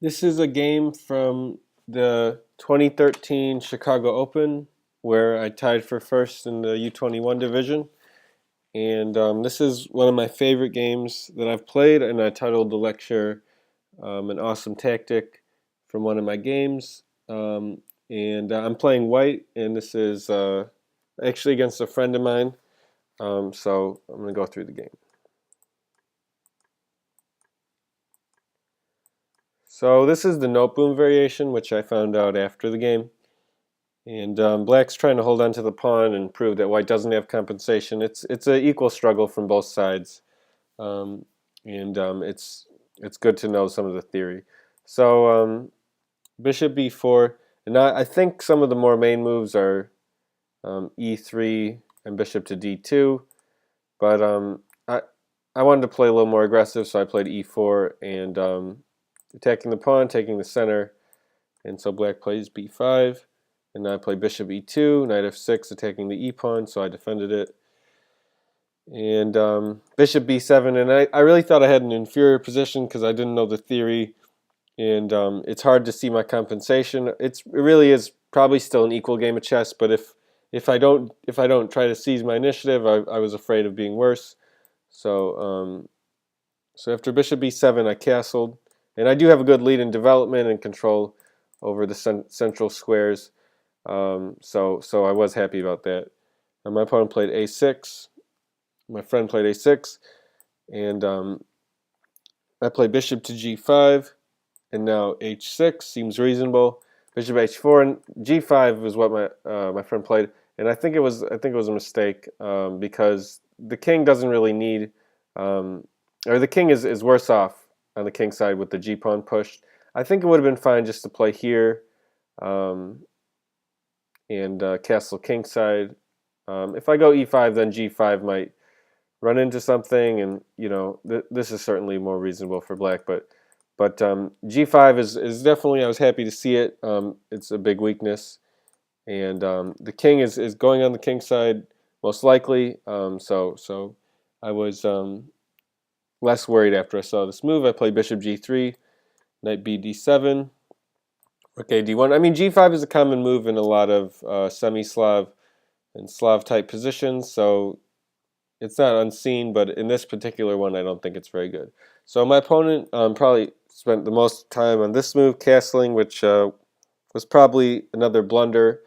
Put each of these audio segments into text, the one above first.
This is a game from the 2013 Chicago Open where I tied for first in the U21 division. And this is one of my favorite games that I've played, and I titled the lecture An Awesome Tactic from one of my games. I'm playing white, and this is actually against a friend of mine. So I'm going to go through the game. So this is the note boom variation, which I found out after the game. And black's trying to hold on to the pawn and prove that white doesn't have compensation. It's an equal struggle from both sides, um, and it's good to know some of the theory. So bishop b4, and I think some of the more main moves are e3 and bishop to d2, but I wanted to play a little more aggressive, so I played e4 and attacking the pawn, taking the center, and so black plays b5. And now I play bishop e2, knight f6, attacking the e-pawn, so I defended it. And bishop b7, and I really thought I had an inferior position because I didn't know the theory, and it's hard to see my compensation. It really is probably still an equal game of chess, but if I don't try to seize my initiative, I was afraid of being worse. So after bishop b7, I castled, and I do have a good lead in development and control over the central squares. So I was happy about that. And my opponent played a6. My friend played a6, and I played bishop to g5, and now h6 seems reasonable. Bishop h4 and g5 is what my friend played, and I think it was a mistake because the king doesn't really need, or the king is worse off on the king side with the g pawn pushed. I think it would have been fine just to play here. And castle kingside. If I go e5, then g5 might run into something, and this is certainly more reasonable for black. But g5 is definitely, I was happy to see it. It's a big weakness, and the king is going on the king side most likely. So I was less worried after I saw this move. I played bishop g3, knight b d7. Okay, d1. I mean, g5 is a common move in a lot of semi-Slav and Slav-type positions, so it's not unseen, but in this particular one, I don't think it's very good. So my opponent probably spent the most time on this move, castling, which was probably another blunder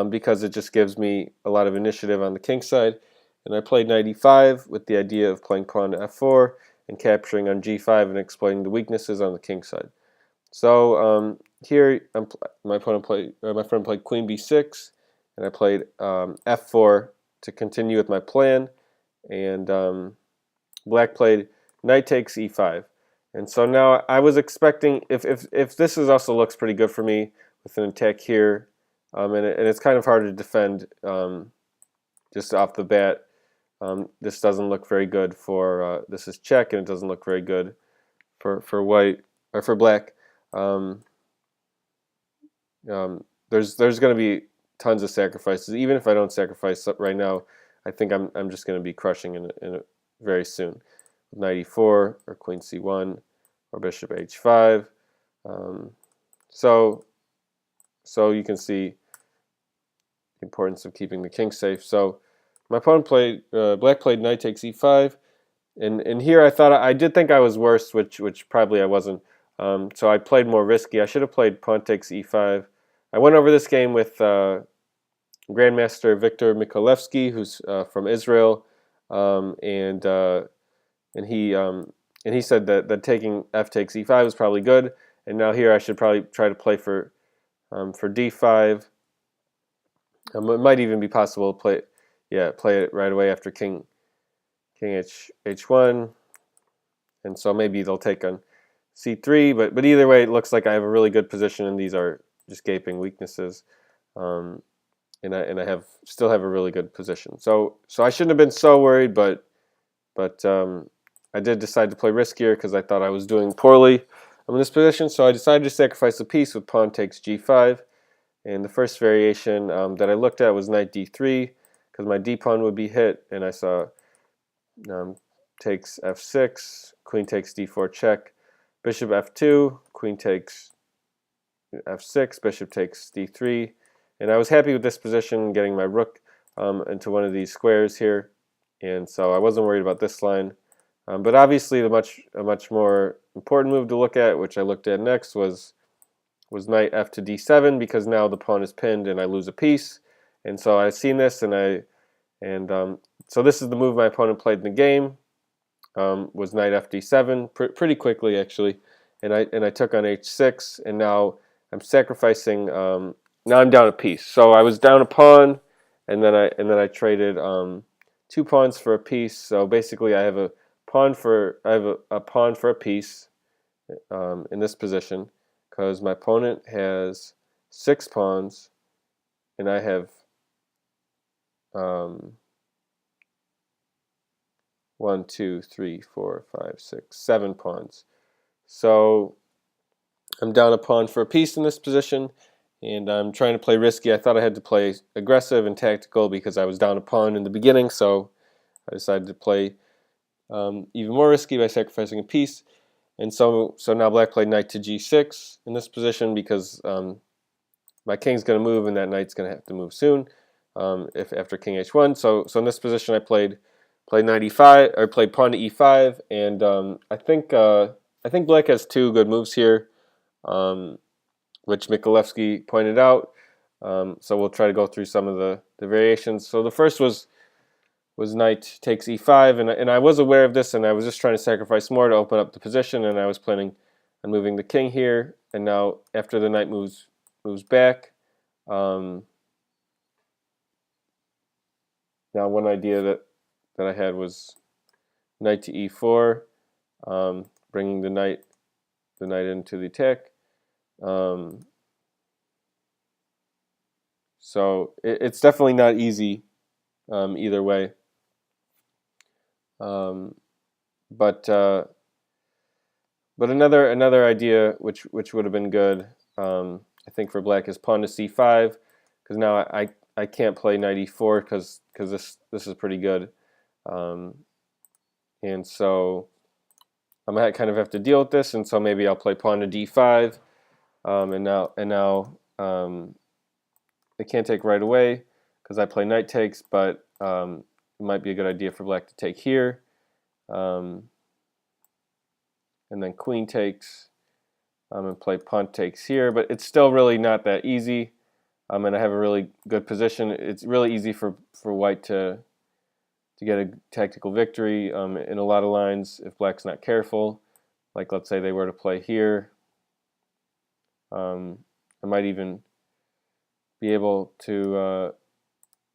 because it just gives me a lot of initiative on the king side. And I played knight e5 with the idea of playing pawn to f4 and capturing on g5 and exploiting the weaknesses on the king side. So here, my friend played queen b6, and I played f4 to continue with my plan, and black played knight takes e5. And so now I was expecting, if this also looks pretty good for me with an attack here, and it's kind of hard to defend just off the bat. This doesn't look very good for this is check, and it doesn't look very good for white or for black. There's going to be tons of sacrifices. Even if I don't sacrifice right now, I think I'm just going to be crushing in very soon. Knight e4 or queen c1 or bishop h5. So you can see the importance of keeping the king safe. So my opponent played black played knight takes e5, and here I did think I was worse, which probably I wasn't. So I played more risky. I should have played pawn takes e5. I went over this game with Grandmaster Viktor Michalevsky, who's from Israel, and he said that taking f takes e5 was probably good. And now here I should probably try to play for d5. It might even be possible to play it right away after king h1, and so maybe they'll take on c3, but either way, it looks like I have a really good position, and these are just gaping weaknesses, and I still have a really good position. So I shouldn't have been so worried, but I did decide to play riskier because I thought I was doing poorly in this position. So I decided to sacrifice a piece with pawn takes g5, and the first variation that I looked at was knight d3 because my d pawn would be hit, and I saw takes f6, queen takes d4 check. Bishop f2, queen takes f6, bishop takes d3, and I was happy with this position, getting my rook into one of these squares here, and so I wasn't worried about this line. But obviously, a much more important move to look at, which I looked at next, was knight f to d7, because now the pawn is pinned and I lose a piece. And so I've seen this, and so this is the move my opponent played in the game. Was knight f d7 pretty quickly actually, and I took on h6, and now I'm sacrificing. Now I'm down a piece. So I was down a pawn, and then I traded 2 pawns for a piece. So basically, I have a pawn for a piece in this position, because my opponent has 6 pawns, and I have 1, 2, 3, 4, 5, 6, 7 pawns. So I'm down a pawn for a piece in this position, and I'm trying to play risky. I thought I had to play aggressive and tactical because I was down a pawn in the beginning, so I decided to play even more risky by sacrificing a piece. And so now black played knight to g6 in this position, because my king's going to move and that knight's going to have to move soon if after king h1. So in this position I played knight e5, or played pawn to e5, and I think black has 2 good moves here, which Michalewski pointed out. So we'll try to go through some of the variations. So the first was knight takes e5, and I was aware of this, and I was just trying to sacrifice more to open up the position, and I was planning on moving the king here. And now after the knight moves back, now one idea that I had was knight to e4, bringing the knight into the attack. So it's definitely not easy either way. But another idea which would have been good, I think, for black is pawn to c5, because now I can't play knight e4 because this is pretty good, and so I'm gonna kind of have to deal with this, and so maybe I'll play pawn to d5, and now it can't take right away because I play knight takes, but it might be a good idea for black to take here, and then queen takes, and play pawn takes here. But it's still really not that easy, and I have a really good position. It's really easy for white to get a tactical victory in a lot of lines if black's not careful. Like, let's say they were to play here, I might even be able to,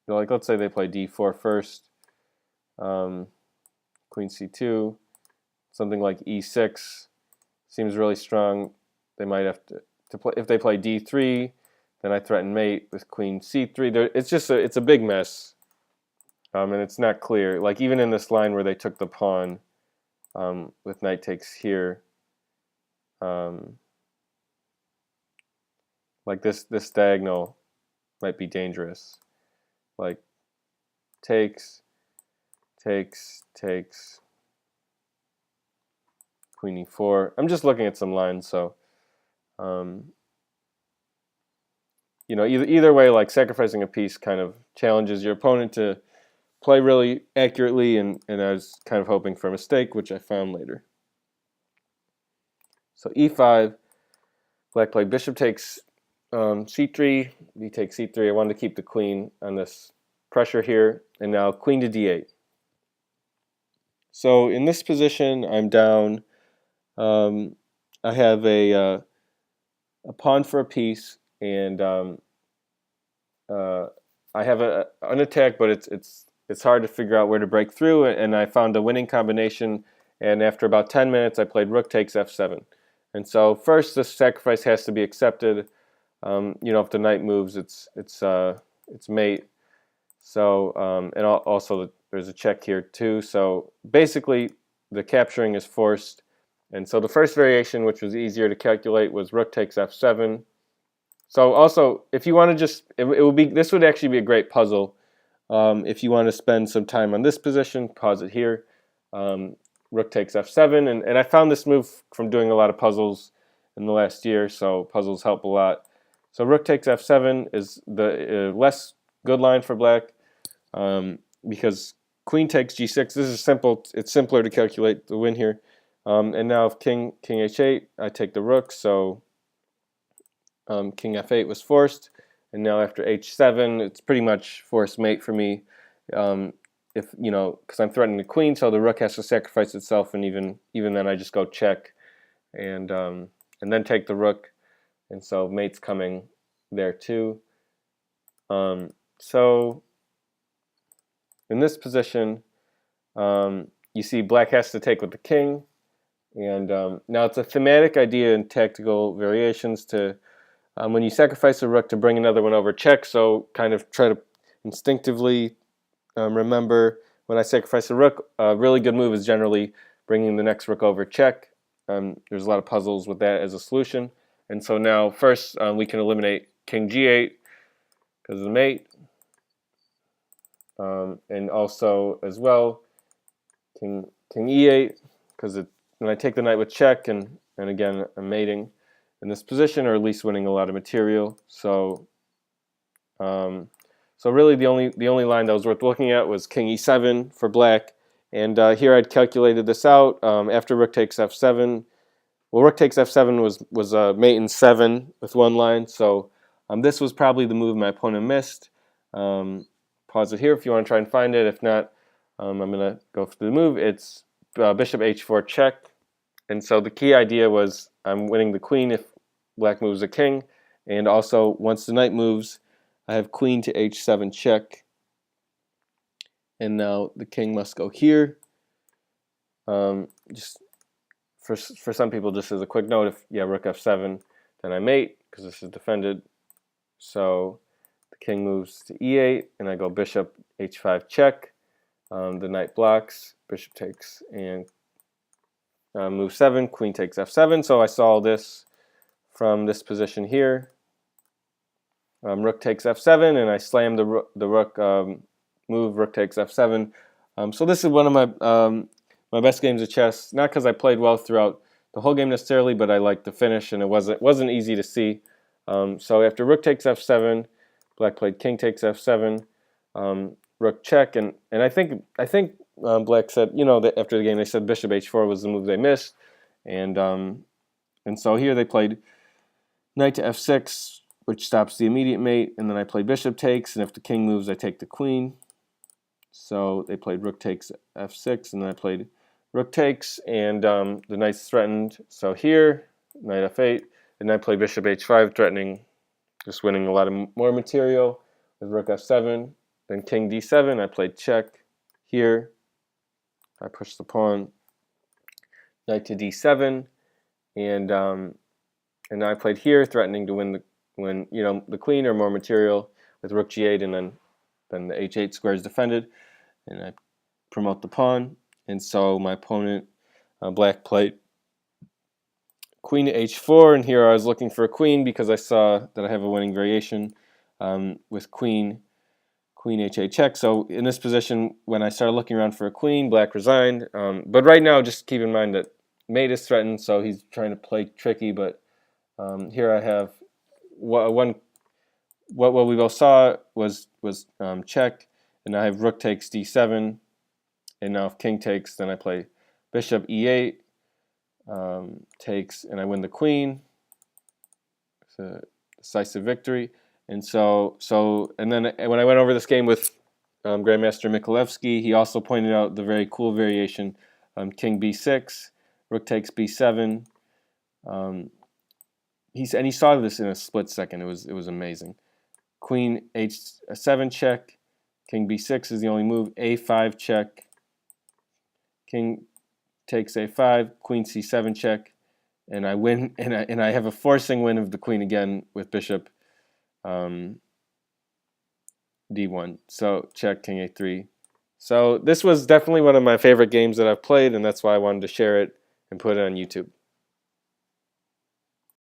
like, let's say they play d4 first, queen c2, something like e6 seems really strong. They might have to play, if they play d3, then I threaten mate with queen c3. It's a big mess, and it's not clear. Like, even in this line where they took the pawn with knight takes here, like this diagonal might be dangerous. Like, takes, queen e4. I'm just looking at some lines, so you know, either way, like, sacrificing a piece kind of challenges your opponent to play really accurately, and I was kind of hoping for a mistake, which I found later. So e5, black played bishop takes c3, b takes c3. I wanted to keep the queen on this pressure here, and now queen to d8. So in this position, I'm down. I have a pawn for a piece, and I have an attack, but it's hard to figure out where to break through. And I found a winning combination. And after about 10 minutes, I played rook takes f7. And so first, this sacrifice has to be accepted. You know, if the knight moves, it's mate. So and also there's a check here too. So basically, the capturing is forced. And so the first variation, which was easier to calculate, was rook takes f7. So also, if you want to just, this would actually be a great puzzle. If you want to spend some time on this position, pause it here. Rook takes f7, and I found this move from doing a lot of puzzles, in the last year, so puzzles help a lot. So rook takes f7 is the less good line for black, because queen takes g6. This is simple. It's simpler to calculate the win here. And now if king h8, I take the rook, so king f8 was forced. And now after h7, it's pretty much forced mate for me. If because I'm threatening the queen, so the rook has to sacrifice itself, and even then I just go check, and then take the rook, and so mate's coming there too. So in this position, you see black has to take with the king, and now it's a thematic idea in tactical variations to when you sacrifice a rook to bring another one over check. So kind of try to instinctively remember when I sacrifice a rook, a really good move is generally bringing the next rook over check. There's a lot of puzzles with that as a solution. And so now first we can eliminate king g8 because of the mate. And also as well king e8 because when I take the knight with check, and again I'm mating in this position, or at least winning a lot of material. So so really the only line that was worth looking at was king e7 for black, and here I'd calculated this out. After rook takes f7, well, rook takes f7 was mate in 7 with one line, so this was probably the move my opponent missed. Pause it here if you want to try and find it. If not, I'm going to go through the move. It's bishop h4 check, and so the key idea was I'm winning the queen if black moves a king, and also once the knight moves, I have queen to h7 check, and now the king must go here. Just for some people, just as a quick note, if rook f7, then I mate because this is defended. So the king moves to e8, and I go bishop h5 check. The knight blocks, bishop takes, and move 7, queen takes f7. So I saw this from this position here. Rook takes f7, and I slam the rook move. Rook takes f7. So this is one of my best games of chess. Not because I played well throughout the whole game necessarily, but I liked the finish, and it wasn't easy to see. So after rook takes f7, black played king takes f7, rook check, and I think black said that after the game they said bishop h4 was the move they missed, and so here they played knight to f6, which stops the immediate mate, and then I play bishop takes, and if the king moves, I take the queen. So they played rook takes f6, and then I played rook takes, and the knight's threatened. So here, knight f8, and I play bishop h5, threatening just winning a lot of more material with rook f7. Then king d7, I played check. Here, I push the pawn, knight to d7, and I played here, threatening to win the queen or more material with rook g8, and then the h8 square is defended, and I promote the pawn. And so my opponent, black, played queen to h4, and here I was looking for a queen because I saw that I have a winning variation with queen h8 check. So in this position, when I started looking around for a queen, black resigned. But right now, just keep in mind that mate is threatened, so he's trying to play tricky. But here I have what we both saw was check, and I have rook takes d7, and now if king takes, then I play bishop e8 takes, and I win the queen. It's a decisive victory. And and then when I went over this game with Grandmaster Michalewski, he also pointed out the very cool variation, king b6, rook takes b7. He saw this in a split second. It was amazing. Queen h7 check, king b6 is the only move. A5 check, king takes a5, queen c7 check, and I win. And I have a forcing win of the queen again with bishop d1. So check, king a3. So this was definitely one of my favorite games that I've played, and that's why I wanted to share it and put it on YouTube.